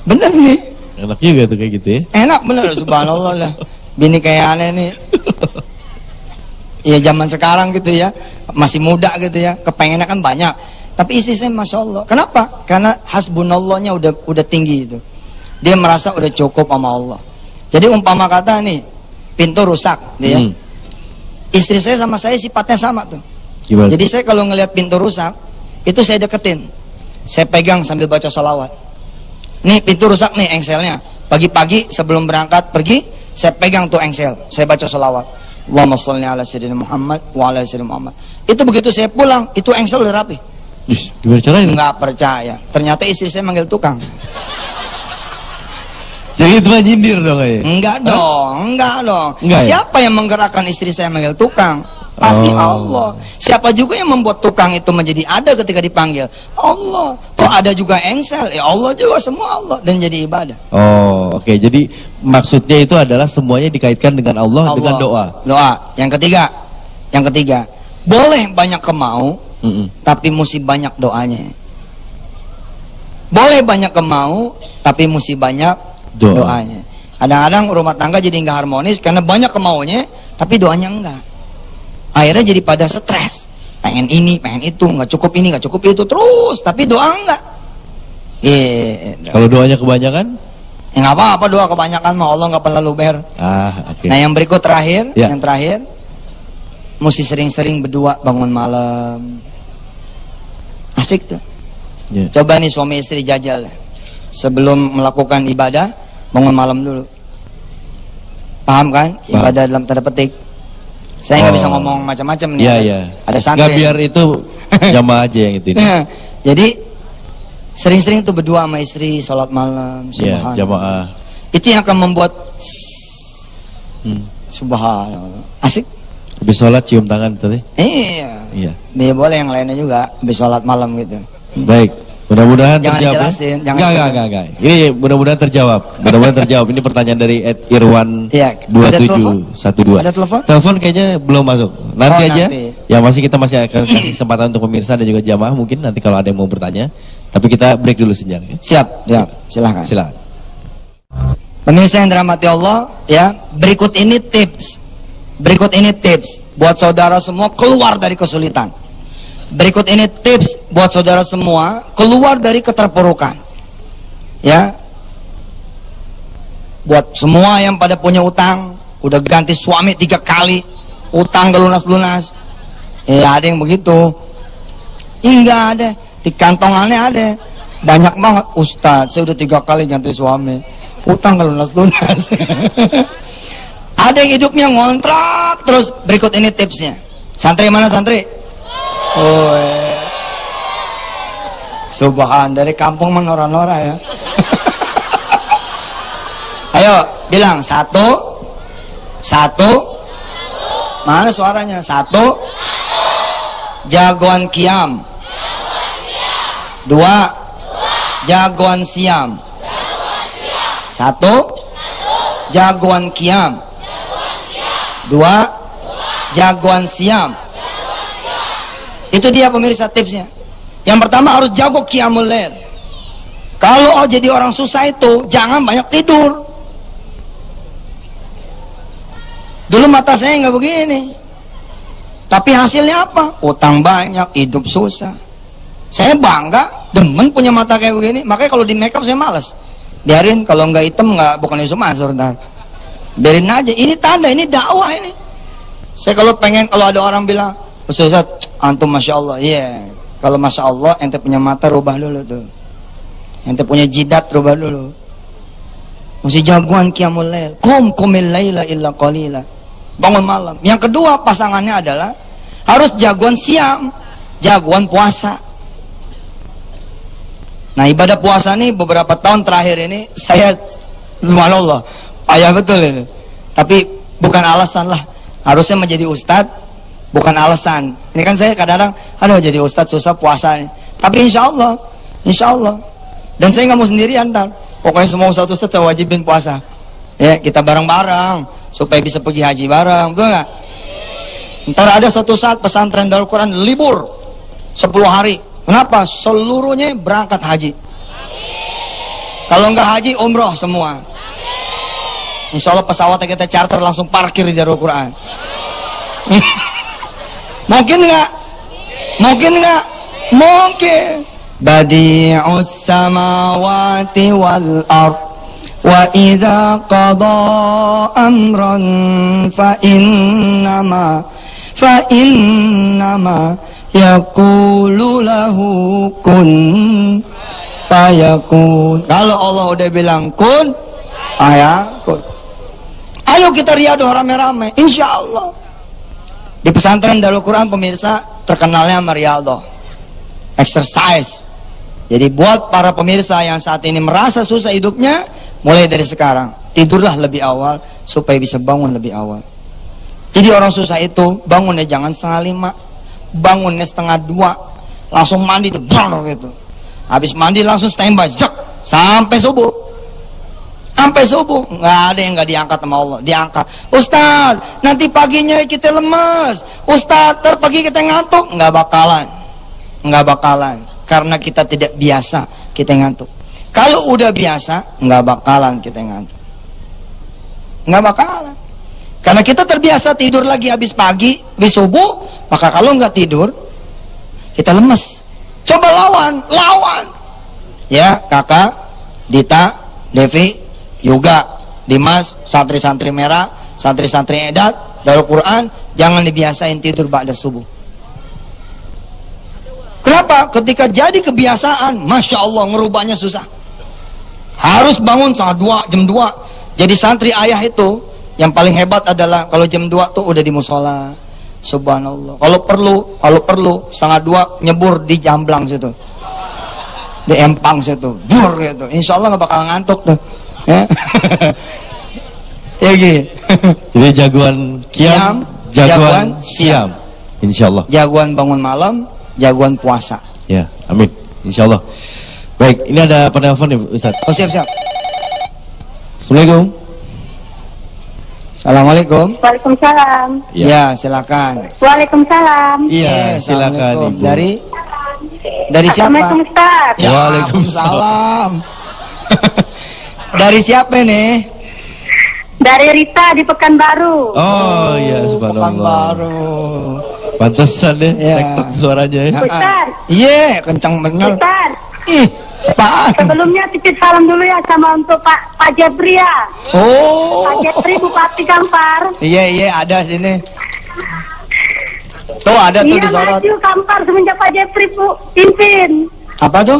Bener nih. Enak juga tuh kayak gitu ya. Enak bener, subhanallah lah. Bini kayak aneh nih. Ya zaman sekarang gitu ya, masih muda gitu ya, kepengennya kan banyak. Tapi istri saya masya Allah. Kenapa? Karena hasbunallahnya udah tinggi itu. Dia merasa udah cukup sama Allah. Jadi umpama kata nih, pintu rusak, dia. Istri saya sama saya sifatnya sama tuh. Gimana? Jadi saya kalau ngelihat pintu rusak, itu saya deketin, saya pegang sambil baca sholawat. Nih pintu rusak nih engselnya. Pagi-pagi sebelum berangkat pergi, saya pegang tuh engsel, saya baca sholawat. Allahumma sholli ala sayyidina Muhammad wa ala sayyidina Muhammad. Itu begitu saya pulang, itu engsel udah rapi. Gimana caranya? Nggak percaya. Ternyata istri saya manggil tukang. Jadi itu mah nyindir dong ya? Enggak dong. Enggak, siapa yang menggerakkan istri saya manggil tukang? Pasti Allah. Siapa juga yang membuat tukang itu menjadi ada ketika dipanggil? Allah. Kok ada juga engsel? Ya Allah juga, semua Allah. Dan jadi ibadah. Oh, oke. Jadi maksudnya itu adalah semuanya dikaitkan dengan Allah. Dengan doa. Doa. Yang ketiga, boleh banyak kemau, tapi mesti banyak doanya. Boleh banyak kemau, tapi mesti banyak doanya. Kadang-kadang rumah tangga jadi nggak harmonis karena banyak kemauannya, tapi doanya enggak. Akhirnya jadi pada stres. Pengen ini, pengen itu, nggak cukup ini, nggak cukup itu terus, tapi doa enggak. Kalau doanya kebanyakan? Ya nggak apa-apa, doa kebanyakan mah Allah nggak pernah luber. Okay. Nah yang berikut terakhir, yang terakhir, mesti sering-sering berdua bangun malam. Asik tuh. Coba nih suami istri jajal sebelum melakukan ibadah, bangun malam dulu. Paham kan? Ibadah dalam tanda petik. Saya nggak bisa ngomong macam-macam nih. Ada santri. Nggak, biar itu jamaah aja yang itu. Jadi sering-sering tuh berdua sama istri, sholat malam, subhanallah. Jamaah. Itu yang akan membuat subhanallah. Asik. Habis sholat cium tangan tadi? Iya. Dia boleh yang lainnya juga habis sholat malam gitu. Baik. Mudah-mudahan terjawab. Dijelasin, Enggak. Ini mudah-mudahan terjawab. Ini pertanyaan dari @irwan2712. Ada telepon? Telepon kayaknya belum masuk. Nanti aja. Nanti. yang masih kita masih akan kasih kesempatan untuk pemirsa dan juga jamaah mungkin nanti kalau ada yang mau bertanya. Tapi kita break dulu sejenak ya. Siap, silahkan. Silakan. Pemirsa yang dirahmati Allah, ya, berikut ini tips. Berikut ini tips buat saudara semua keluar dari kesulitan. Berikut ini tips buat saudara semua keluar dari keterpurukan. Ya. Buat semua yang pada punya utang, udah ganti suami 3 kali, utang gak lunas-lunas. Ya ada yang begitu. Enggak ada, di kantongannya ada. Banyak banget, Ustadz, saya udah 3 kali ganti suami, utang gak lunas-lunas. Ada yang hidupnya ngontrak terus. Berikut ini tipsnya. Santri mana santri? Oh, Subhan, dari kampung menora-nora ya. Ayo bilang 1. Mana suaranya? 1. Jagoan Qiyam. 2. Jagoan Siam. 1. Jagoan Qiyam. 2. Jagoan Siam. Itu dia pemirsa tipsnya. Yang pertama harus jago Qiyamul Lail. Kalau jadi orang susah itu jangan banyak tidur. Dulu mata saya nggak begini, tapi hasilnya apa? Utang banyak, hidup susah. Saya bangga, demen punya mata kayak begini. Makanya kalau di makeup saya malas. Biarin, kalau nggak hitam nggak, bukan Yusuf Mansur ntar. Biarin aja. Ini tanda, ini dakwah ini. Saya kalau pengen, kalau ada orang bilang, Ustaz, antum masya Allah, iya. Kalau masya Allah, ente punya mata rubah dulu tuh. Ente punya jidat rubah dulu. Mesti jagoan Qiyamul Lail. Qumil laila illa qalila. Bangun malam. Yang kedua pasangannya adalah harus jagoan siam, jagoan puasa. Nah, ibadah puasa nih beberapa tahun terakhir ini saya subhanallah payah betul ini. Tapi bukan alasan lah. Harusnya menjadi ustadz bukan alasan. Ini kan saya kadang-kadang aduh jadi ustadz susah puasa nih. Tapi insya Allah. Dan saya nggak mau sendirian ntar. Pokoknya semua ustadz saya wajibin puasa. Ya, kita bareng-bareng supaya bisa pergi haji bareng, betul nggak? Ntar ada suatu saat pesantren Darul Quran libur 10 hari. Kenapa? Seluruhnya berangkat haji. Kalau nggak haji, umroh semua. Insya Allah pesawatnya kita charter langsung parkir di Darul Quran. Mungkin nggak? Mungkin. Badi'us samawati wal ard. Wa idza qada amran fa innama yaqulu lahu kun fayakun. Kalau Allah udah bilang kun, kun. Ayo kita riadoh rame-rame, insya Allah. Di pesantren Darul Quran pemirsa terkenalnya riadoh, exercise. Jadi buat para pemirsa yang saat ini merasa susah hidupnya, mulai dari sekarang tidurlah lebih awal supaya bisa bangun lebih awal. Jadi orang susah itu bangunnya jangan 4:30, bangunnya 1:30, langsung mandi tuh, gitu. Habis mandi langsung standby, sampai subuh. Sampai subuh nggak ada yang nggak diangkat sama Allah, diangkat. Ustaz, nanti paginya kita lemes. Ustaz, pagi kita ngantuk, nggak bakalan. Karena kita tidak biasa kita ngantuk. Kalau udah biasa nggak bakalan kita ngantuk, nggak bakalan. Karena kita terbiasa tidur lagi habis pagi, habis subuh. Maka kalau nggak tidur kita lemes. Coba lawan. Ya kakak, Dita, Devi, Yoga, Dimas, santri-santri merah, santri-santri edat, Darul Quran, jangan dibiasain tidur ba'da subuh. Kenapa? Ketika jadi kebiasaan, Masya Allah ngerubahnya susah. Harus bangun jam 2. Jadi santri ayah itu yang paling hebat adalah kalau jam 2 tuh udah di musola. Subhanallah. Kalau perlu 1:30 nyebur di Jamblang situ, di Empang situ, bur gitu. Insya Allah nggak bakal ngantuk tuh. Ya, ya gitu. Jadi jagoan Qiyam, jagoan Siam. Insya Allah. Jagoan bangun malam, jagoan puasa. Ya, amin. Insya Allah. Baik, ini ada penelpon nih Ustaz. Oh siap. Assalamualaikum. Assalamualaikum. Waalaikumsalam. Ya, silakan. Waalaikumsalam. Iya, silakan Ibu. Dari siapa? Assalamualaikum Ustaz. Ya, Waalaikumsalam. Dari siapa nih? Dari Rita di Pekanbaru. Oh iya, subhanallah. Pekanbaru. Pantesan deh, Ya. tektok suaranya ya. Ustaz. Iya, kencang bener. Ustaz. Ih, apaan? Sebelumnya titip salam dulu ya sama untuk Pak Jepri ya. Oh. Pak Jepri Bupati Kampar. Iya, ada sini. Tuh ada tuh Iya, disorot. maju Kampar semenjak Pak Jepri pimpin. Apa tuh?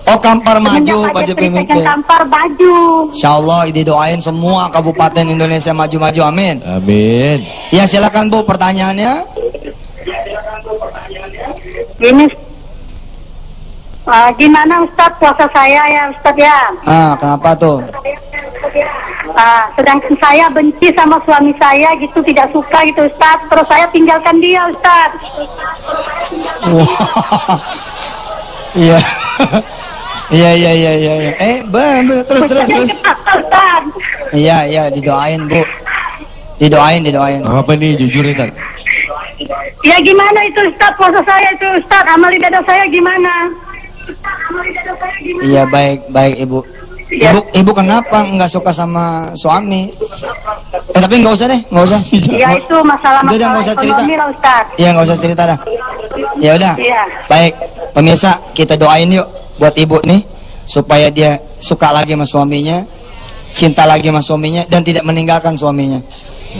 Oh, Kampar maju, Pak Jepri pegang mimpin. Kampar maju. Insyaallah didoain semua kabupaten Indonesia maju-maju, amin. Amin. Ya, silakan Bu, pertanyaannya. Gini, gimana Ustaz puasa saya ya Ustaz ya? Kenapa tuh? Sedangkan saya benci sama suami saya gitu, tidak suka gitu Ustaz. Terus saya tinggalkan dia Ustaz. Wah. Iya. Iya. Terus. Ustaz. Iya, didoain Bu. Didoain. Apa nih jujur nih, Tan? Ya gimana itu Ustaz puasa saya itu Ustaz, amal ibadah saya gimana? Iya, baik Ibu. Ya. Ibu kenapa nggak suka sama suami? Tapi nggak usah deh, nggak usah. Ya itu masalah Udah, nggak usah cerita. ekonomi lah Ustaz. Iya, nggak usah cerita dah. Ya udah. Iya. Baik, pemirsa, kita doain yuk buat ibu nih supaya dia suka lagi sama suaminya, cinta lagi sama suaminya, dan tidak meninggalkan suaminya.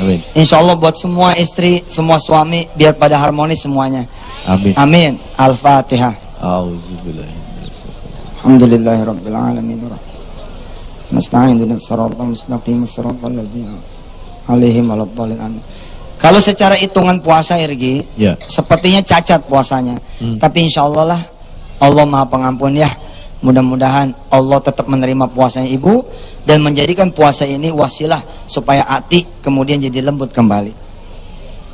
Amin. Insya Allah buat semua istri, semua suami biar pada harmonis semuanya. Amin. Amin. Al-Fatihah. Auzubillahi. Alhamdulillahirabbil alamin. Nasta'in ihdinas siratal mustaqim siratal ladzina alaihim waladdallin. Kalau secara hitungan puasa Irgi, Ya. sepertinya cacat puasanya. Tapi insya Allah lah, Allah Maha Pengampun ya. Mudah-mudahan Allah tetap menerima puasanya ibu dan menjadikan puasa ini wasilah supaya hati kemudian jadi lembut kembali.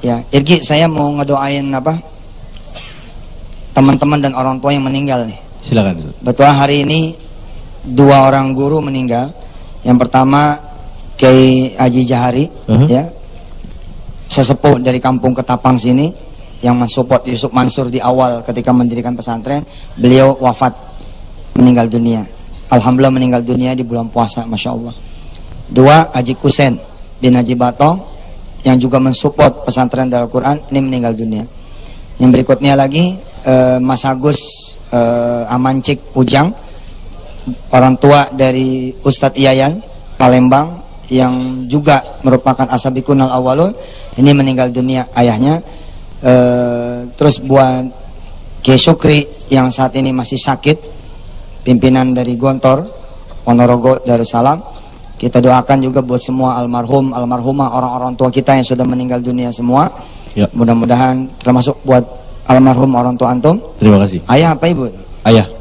Ya, Irgi, saya mau ngedoain apa? Teman-teman dan orang tua yang meninggal nih. Silakan. Betul, hari ini 2 orang guru meninggal. Yang pertama Kiai Haji Jahari, ya, sesepuh dari kampung Ketapang sini yang mensupport Yusuf Mansur di awal ketika mendirikan pesantren. Beliau wafat, meninggal dunia. Alhamdulillah meninggal dunia di bulan puasa, masya Allah. 2 Haji Kusen bin Haji Batong yang juga mensupport pesantren Darul Quran, ini meninggal dunia. Yang berikutnya lagi Mas Agus Amancik Ujang, orang tua dari Ustadz Yayan Palembang yang juga merupakan asabikunal awalun, ini meninggal dunia ayahnya. Terus buat Kiai Syukri yang saat ini masih sakit, pimpinan dari Gontor Ponorogo Darussalam, kita doakan juga buat semua almarhum almarhumah orang-orang tua kita yang sudah meninggal dunia semua. Ya. Mudah-mudahan termasuk buat almarhum orang tua antum. Terima kasih. Ayah apa ibu?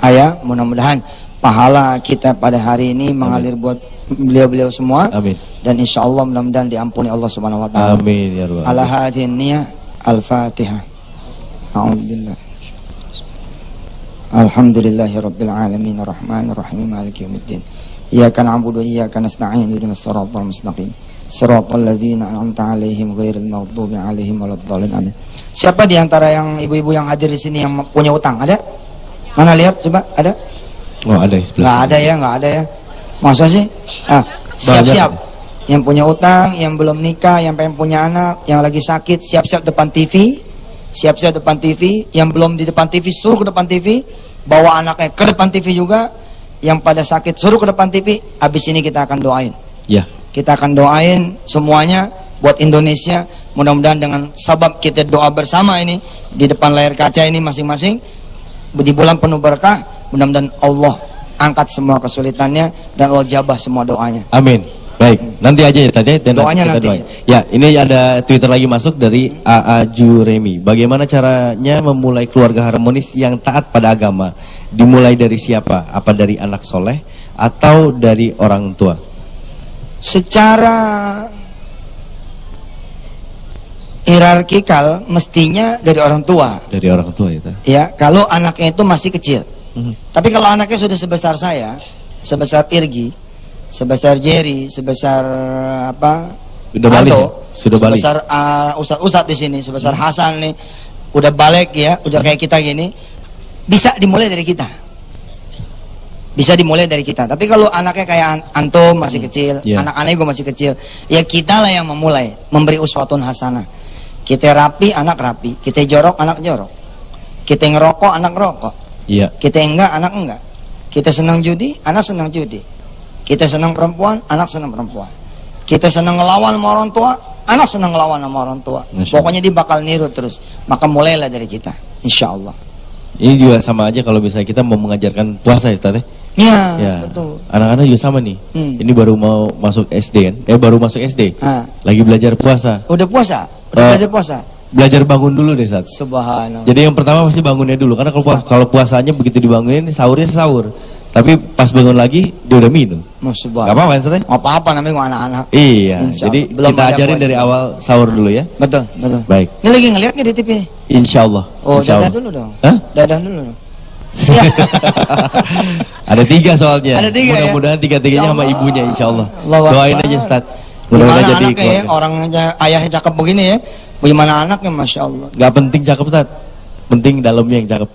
Ayah, mudah-mudahan pahala kita pada hari ini mengalir buat beliau-beliau semua. Amin. Dan insya Allah mudah-mudahan diampuni Allah Subhanahu Wa Taala. Amin ya Rabbal Ala hadhihi niyah al-Fatihah. A'udzubillah. Alhamdulillahi rabbil alamin arrahmanir rahim maliki yaumiddin. Iyyaka na'budu wa iyyaka nasta'in ihdinas siratal mustaqim. Siratal ladzina an'amta 'alaihim ghairil maghdubi 'alaihim waladdallin. Amin. Siapa di antara yang ibu-ibu yang hadir di sini yang punya utang? Ada? Mana lihat coba, ada? Oh, ada di sebelah. Nggak ada ya. Masa sih? Siap-siap. Yang punya utang, yang belum nikah, yang pengen punya anak, yang lagi sakit, siap-siap depan TV. Siap-siap depan TV. Yang belum di depan TV, suruh ke depan TV. Bawa anaknya ke depan TV juga. Yang pada sakit, suruh ke depan TV. Habis ini kita akan doain. Ya. Kita akan doain semuanya buat Indonesia. Mudah-mudahan dengan sabab kita doa bersama ini di depan layar kaca ini masing-masing, di bulan penuh berkah, mudah-mudahan Allah angkat semua kesulitannya dan Allah jabah semua doanya. Amin. Baik, nanti aja ya tadi dan doanya kita nanti. doain. Ya, ini ada Twitter lagi masuk dari AA Juremi. Bagaimana caranya memulai keluarga harmonis yang taat pada agama? Dimulai dari siapa? Apa dari anak soleh atau dari orang tua? Secara hierarkikal mestinya dari orang tua. Dari orang tua itu. Ya, kalau anaknya itu masih kecil. Tapi kalau anaknya sudah sebesar saya, sebesar Irgi, sebesar Jerry, sebesar apa? Udah balik. Sudah balik. Sebesar ustadz di sini, sebesar Hasan nih, udah balik ya, udah kayak kita gini, bisa dimulai dari kita. Bisa dimulai dari kita. Tapi kalau anaknya kayak antum masih kecil, anak-anak gue masih kecil, ya kita lah yang memulai, memberi uswatun hasanah. Kita rapi, anak rapi. Kita jorok, anak jorok. Kita ngerokok, anak ngerokok. Iya. Kita enggak, anak enggak. Kita senang judi, anak senang judi. Kita senang perempuan, anak senang perempuan. Kita senang ngelawan sama orang tua, anak senang ngelawan sama orang tua. Pokoknya dia bakal niru terus. Maka mulailah dari kita, insya Allah. Ini juga sama aja kalau misalnya kita mau mengajarkan puasa ya Ustaz ya, ya, betul. Anak-anak juga sama nih. Ini baru mau masuk SD kan? Baru masuk SD. Lagi belajar puasa. Udah puasa? Udah belajar puasa? Belajar bangun dulu deh Ustaz. Subhanallah. Jadi yang pertama pasti bangunnya dulu. Karena kalau puasanya begitu dibangunin, sahurnya sahur. Tapi pas bangun lagi dia udah minum. Gak apa-apa kan Ustaz? Apa-apa namanya anak-anak. Iya. Jadi kita ajarin dari awal sahur dulu ya. Betul, betul. Baik. Ini lagi ngeliat nggak di TV? Insya Allah. Oh, dadah dulu dong. Hah? Dadah dulu dong. Ada 3 soalnya. Ada 3 mudah-mudahan ya? 3-3-nya sama ibunya insya Allah. Doain aja Ustaz. Mudah-mudahan jadi anaknya ya, orangnya ayahnya cakep begini ya. Bagaimana anaknya, masya Allah. Gak penting cakep Ustaz, penting dalamnya yang cakep.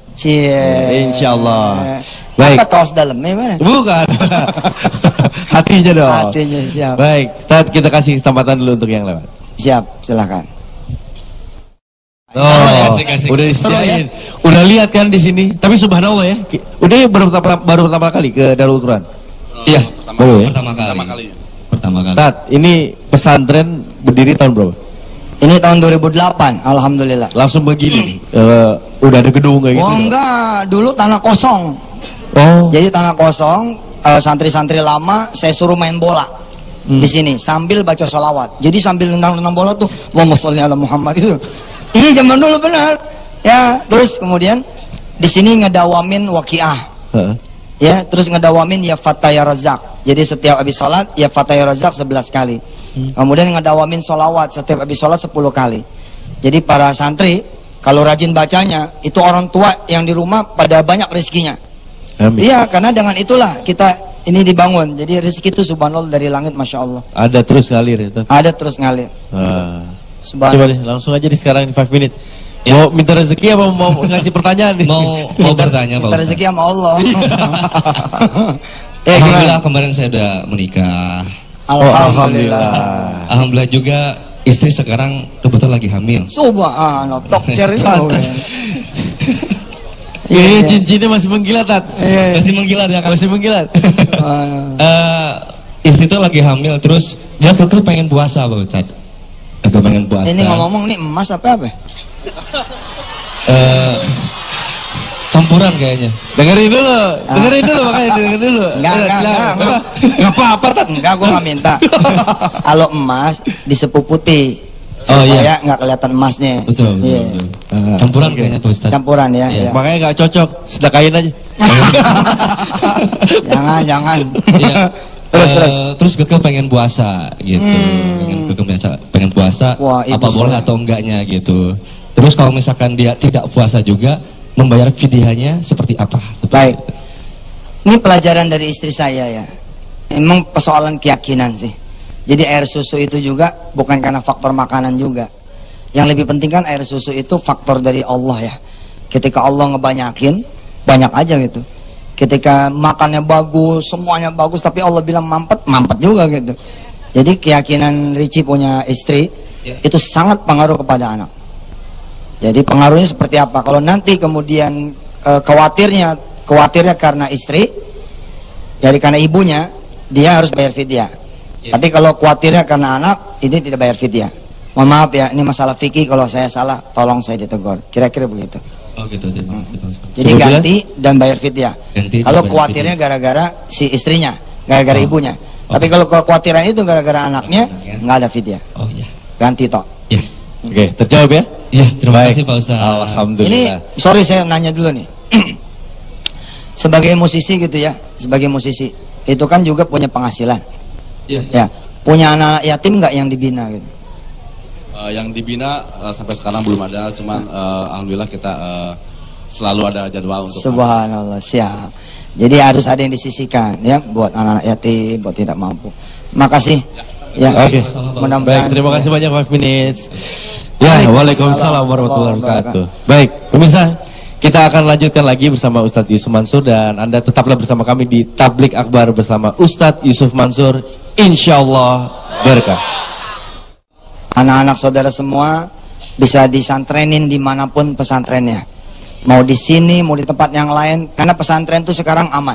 Insya Allah. Baik. Apa kaos dalamnya mana? Bukan. Hatinya dong. Hatinya, siap. Baik, Ustaz kita kasih kesempatan dulu untuk yang lewat. Siap, silakan. Asik. Udah disediain. Ya? Udah lihat kan di sini. Tapi subhanallah ya. Udah baru pertama kali ke Darul Quran. Iya, baru ya. Pertama kali. Tat, ini pesantren berdiri tahun berapa? Ini tahun 2008, alhamdulillah. Langsung begini. Udah ada gedung kayak gitu. Oh enggak, dulu tanah kosong. Oh. Jadi tanah kosong, santri-santri lama saya suruh main bola. Di sini sambil baca sholawat. Jadi sambil nendang-nendang bola tuh, Allahumma sholli ala Muhammad itu. Ini zaman dulu benar. Ya, terus kemudian di sini ngedawamin waqiah. Ya, terus ngedawamin ya Fatah ya Razak. Jadi setiap habis sholat ya Fatah ya Razak 11 kali. Kemudian ngedawamin sholawat setiap habis sholat 10 kali. Jadi para santri kalau rajin bacanya, itu orang tua yang di rumah pada banyak rezekinya. Iya, karena dengan itulah kita ini dibangun. Jadi rezeki itu subhanallah dari langit, masya Allah. Ada terus ngalir itu. Ada terus ngalir. Coba deh, langsung aja di sekarang 5 minute. Ya. Mau minta rezeki apa mau ngasih pertanyaan nih? Mau bertanya Pak Ustaz. Minta rezeki sama Allah. Alhamdulillah kemarin saya udah menikah. Alhamdulillah. Alhamdulillah juga istri sekarang kebetulan lagi hamil. Subhanallah, tokcer itu. Ini cincinnya masih mengkilat, Tat. Masih mengkilat ya kan? Masih mengkilat. Istri itu lagi hamil, terus dia kekeh pengen puasa Pak Ustaz. Kekeh pengen puasa. Ini ngomong nih emas apa? Campuran kayaknya. Dengerin dulu makanya dengerin dulu. Enggak apa-apa Tat. Enggak, gua enggak minta. Kalau emas disepuh putih. Supaya nggak kelihatan emasnya. Betul. Campuran kayaknya Pak Ustaz. Campuran ya. Makanya nggak cocok, sedekahin aja. Jangan. Terus kekeh pengen puasa gitu. Pengen puasa. Wah, apa boleh atau enggaknya gitu. Terus kalau misalkan dia tidak puasa juga, membayar fidyahnya seperti apa? Baik. Ini pelajaran dari istri saya ya. Emang persoalan keyakinan sih. Jadi air susu itu juga bukan karena faktor makanan juga. Yang lebih penting kan air susu itu faktor dari Allah ya. Ketika Allah ngebanyakin, banyak aja gitu. Ketika makannya bagus, semuanya bagus, tapi Allah bilang mampet juga gitu. Jadi keyakinan Ricci punya istri itu sangat pengaruh kepada anak. Jadi pengaruhnya seperti apa? Kalau nanti kemudian khawatirnya karena istri, jadi karena ibunya, dia harus bayar fidyah. Tapi kalau khawatirnya karena anak, ini tidak bayar fidyah. Mohon maaf ya, ini masalah fikih, kalau saya salah, tolong saya ditegur. Kira-kira begitu. Oh gitu. Jadi ganti dan bayar fidyah. Kalau khawatirnya gara-gara si istrinya, gara-gara ibunya. Tapi kalau kekhawatiran itu gara-gara anaknya, nggak ada fidyah. Oh iya. Ganti toh. Iya. Oke, terjawab ya? Iya, terima kasih Pak Ustaz. Alhamdulillah. Ini, sorry saya nanya dulu nih. Sebagai musisi gitu ya, sebagai musisi, itu kan juga punya penghasilan. Iya. Ya, punya anak-anak yatim nggak yang dibina gitu? Yang dibina sampai sekarang belum ada, cuman alhamdulillah kita selalu ada jadwal untuk Subhanallah, siap. Jadi harus ada yang disisihkan ya buat anak-anak yatim, buat tidak mampu. Makasih. Ya. Oke. Baik, terima kasih banyak 5 minutes. Ya, waalaikumsalam warahmatullahi wabarakatuh. Baik, pemirsa, kita akan lanjutkan lagi bersama Ustadz Yusuf Mansur dan Anda tetaplah bersama kami di Tablik Akbar bersama Ustadz Yusuf Mansur. Insyaallah berkah. Anak-anak saudara semua bisa disantrenin dimanapun pesantrennya. Mau di sini, mau di tempat yang lain, karena pesantren itu sekarang aman.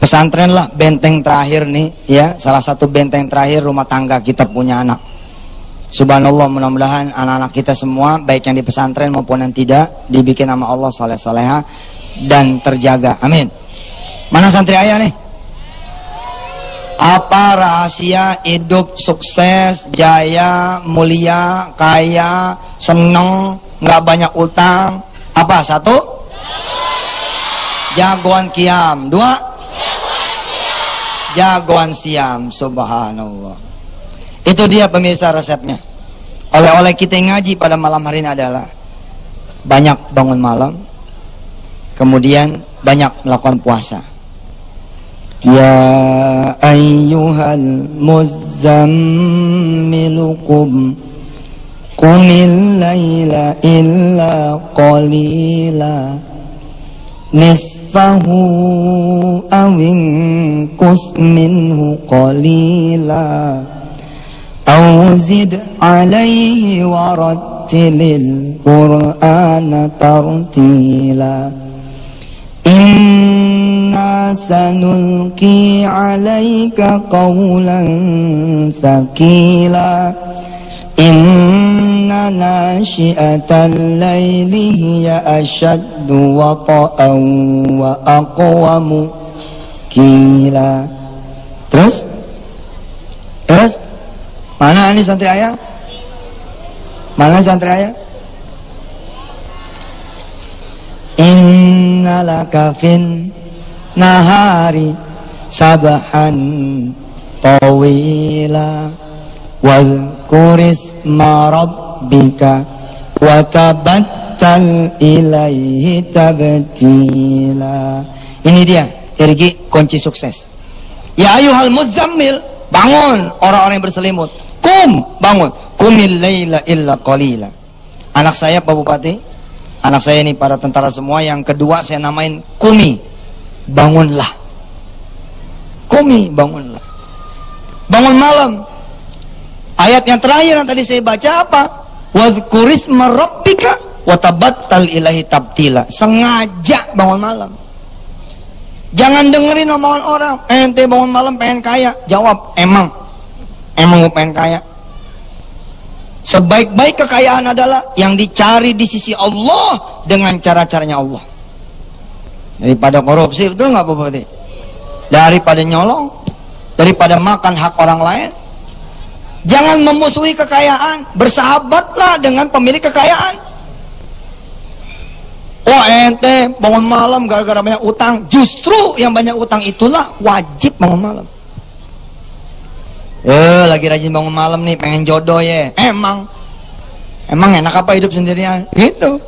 Pesantren lah benteng terakhir nih, ya, salah satu benteng terakhir rumah tangga kita punya anak. Subhanallah, mudah-mudahan anak-anak kita semua, baik yang di pesantren maupun yang tidak, dibikin sama Allah saleh-saleha dan terjaga. Amin. Mana santri ayah nih? Apa rahasia hidup sukses, jaya, mulia, kaya, seneng, nggak banyak utang? Apa? 1? Jagoan qiyam. 2? Jagoan siam. Subhanallah. Itu dia pemirsa resepnya. Oleh-oleh kita ngaji pada malam hari ini adalah banyak bangun malam, kemudian banyak melakukan puasa. Ya ayyuhal muzammilu qumil laila illa qalila nisfahu awin kus minhu qalila awzid alaihi warattilil qur'ana tartila inna sanulqi alaika qawlan thaqila inna nashi'atal laili hiya ashaddu wata'an wa aqwamu qila. Terus mana ini santri ayah? Mana santri ayah? Inna laka fin nahari sabahan tawila wadhkurisma rabbika wa tabattal ilaihi tabtila. Ini dia irgi kunci sukses. Ya ayuhal muzammil, bangun orang-orang yang berselimut. Bangun. Qumil laila illa qalila. Anak saya Pak Bupati, anak saya ini para tentara semua, yang kedua saya namain Kumi. Bangunlah. Kumi, bangunlah. Bangun malam. Ayat yang terakhir yang tadi saya baca apa? Wadhkurisma rabbika wa tabattal ilahi tabtila. Sengaja bangun malam. Jangan dengerin omongan orang. Ente bangun malam pengen kaya. Jawab, emang gue pengen kaya. Sebaik-baik kekayaan adalah yang dicari di sisi Allah dengan cara-caranya Allah. Daripada korupsi, betul nggak Pak Bupati? Daripada nyolong, daripada makan hak orang lain. Jangan memusuhi kekayaan, bersahabatlah dengan pemilik kekayaan. Wah ente bangun malam gara-gara banyak utang. Justru yang banyak utang itulah wajib bangun malam. Lagi rajin bangun malam nih, pengen jodoh ya. Emang enak apa hidup sendirian? Gitu.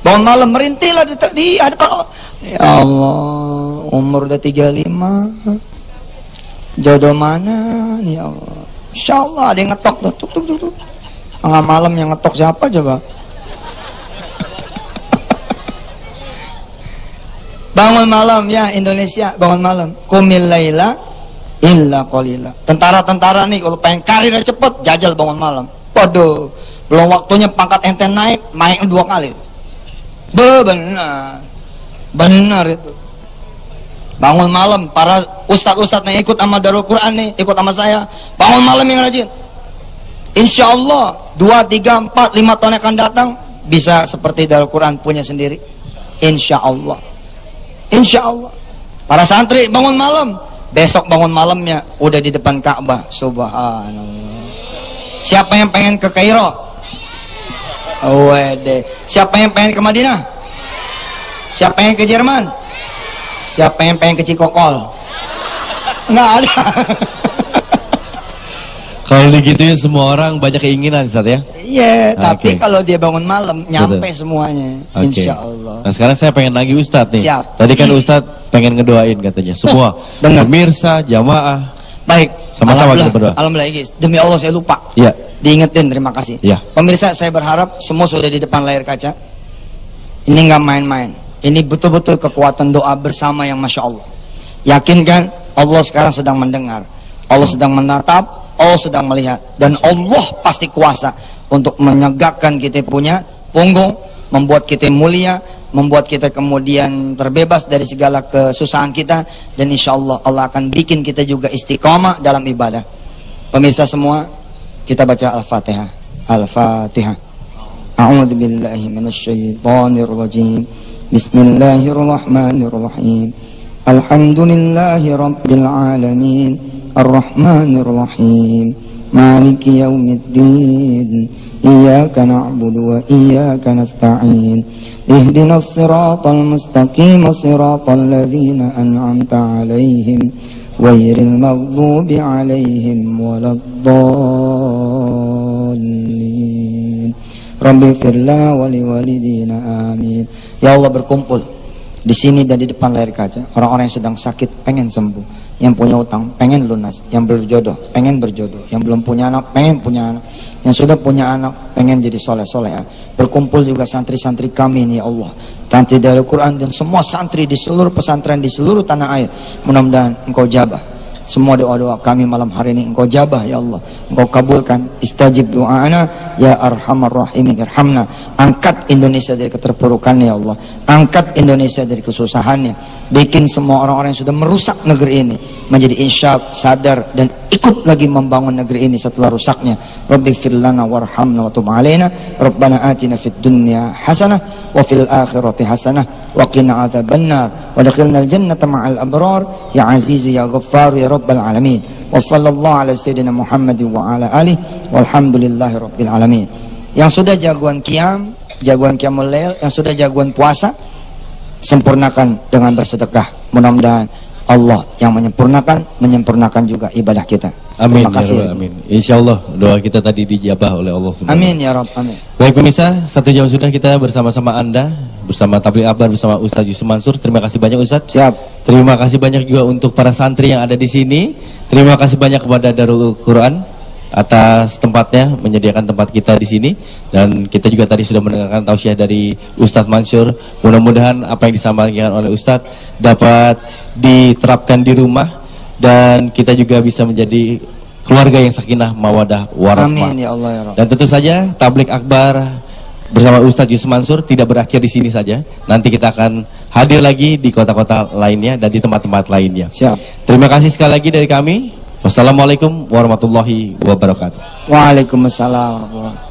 Bangun malam merintilah di hadapan. Ya Allah, umur udah 35. Jodoh mana nih ya Allah? Insyaallah ada yang ngetok tuh. Tuk. Tengah malam yang ngetok siapa coba? Bangun malam ya Indonesia, bangun malam. Qumil laila illa qalila. Tentara-tentara nih kalau pengen karirnya cepet, jajal bangun malam. Waduh, belum waktunya pangkat ente naik 2 kali. Benar itu. Bangun malam, para ustadz-ustadz yang ikut sama Darul Quran nih, ikut sama saya, bangun malam yang rajin. Insya Allah 2, 3, 4, 5 tahun yang akan datang bisa seperti Darul Quran punya sendiri. Insya Allah. Insya Allah. Para santri bangun malam, besok bangun malamnya udah di depan Ka'bah. Subhanallah. Siapa yang pengen ke Kairo? Wede. Siapa yang pengen ke Madinah? Siapa yang ke Jerman? Siapa yang pengen ke Cikokol? Nggak ada. Kalau digituin semua orang banyak keinginan Ustaz ya? Iya, tapi kalau dia bangun malam nyampe semuanya, insya Allah. Nah sekarang saya pengen lagi Ustadz nih. Siap. Tadi kan Ustadz pengen ngedoain katanya semua pemirsa, jamaah. Baik. Sama-sama kita berdoa. Alhamdulillah guys. Demi Allah saya lupa. Iya. Diingetin, terima kasih. Iya. Pemirsa, saya berharap semua sudah di depan layar kaca. Ini nggak main-main. Ini betul-betul kekuatan doa bersama yang masya Allah. Yakin kan? Allah sekarang sedang mendengar. Allah sedang menatap. Allah sedang melihat. Dan Allah pasti kuasa untuk menegakkan kita punya punggung, membuat kita mulia, membuat kita kemudian terbebas dari segala kesusahan kita, dan insya Allah Allah akan bikin kita juga istiqamah dalam ibadah. Pemirsa semua, kita baca Al-Fatihah. Al-Fatihah. A'udzu billahi minasyaitonir rajim. Bismillahirrahmanirrahim. Alhamdulillahi rabbil alamin. Ar-Rahmanir Rahim. Maliki yaumiddin. Iyyaka na'budu wa iyyaka nasta'in. Ihdinas siratal mustaqim, siratal ladzina an'amta 'alaihim ghairil maghdubi 'alaihim waladdallin. Rabbighfir lana wa liwalidina amin. Ya Allah, berkumpul di sini dan di depan layar kaca orang-orang yang sedang sakit pengen sembuh, yang punya utang pengen lunas, yang berjodoh pengen berjodoh, yang belum punya anak pengen punya anak, yang sudah punya anak pengen jadi soleh-soleh. Berkumpul juga santri-santri kami ini ya Allah, santri dari Al-Quran dan semua santri di seluruh pesantren di seluruh tanah air. Mudah-mudahan Engkau jabah semua doa-doa kami malam hari ini. Engkau jabah ya Allah, Engkau kabulkan. Istajib doa'ana ya arhamar rahimin irhamna. Angkat Indonesia dari keterpurukannya ya Allah, angkat Indonesia dari kesusahannya. Bikin semua orang-orang yang sudah merusak negeri ini menjadi insyaf, sadar, dan ikut lagi membangun negeri ini setelah rusaknya. Rabbighfir lana warhamna wa tub alaina. Rabbana atina fid dunya hasanah wa fil akhirati hasanah wa qina adzabannar wa adkhilnal jannata ma'al abrar ya azizu ya ghaffar ya rabbal alamin. Wa sallallahu ala sayyidina Muhammad wa ala alihi walhamdulillahi rabbil alamin. Yang sudah jagoan qiyam, jagoan qiyamul lail, yang sudah jagoan puasa, sempurnakan dengan bersedekah. Mudah-mudahan Allah yang menyempurnakan juga ibadah kita. Amin. Terima kasih. Ya amin. Insyaallah doa kita tadi dijabah oleh Allah Subhanahu. Amin ya Rabb. Amin. Baik pemirsa, 1 jam sudah kita bersama-sama Anda, bersama Tabligh Akbar, bersama Ustaz Yusuf Mansur. Terima kasih banyak Ustaz. Siap. Terima kasih banyak juga untuk para santri yang ada di sini. Terima kasih banyak kepada Darul Quran atas tempatnya, menyediakan tempat kita di sini, dan kita juga tadi sudah mendengarkan tausiah dari Ustadz Mansur. Mudah-mudahan apa yang disampaikan oleh Ustadz dapat diterapkan di rumah dan kita juga bisa menjadi keluarga yang sakinah mawadah warahmah. Amin ya Allah ya Rabb. Dan tentu saja Tabligh Akbar bersama Ustadz Yusuf Mansur tidak berakhir di sini saja. Nanti kita akan hadir lagi di kota-kota lainnya dan di tempat-tempat lainnya. Siap. Terima kasih sekali lagi dari kami. Wassalamualaikum warahmatullahi wabarakatuh. Waalaikumsalam warahmatullahi wabarakatuh.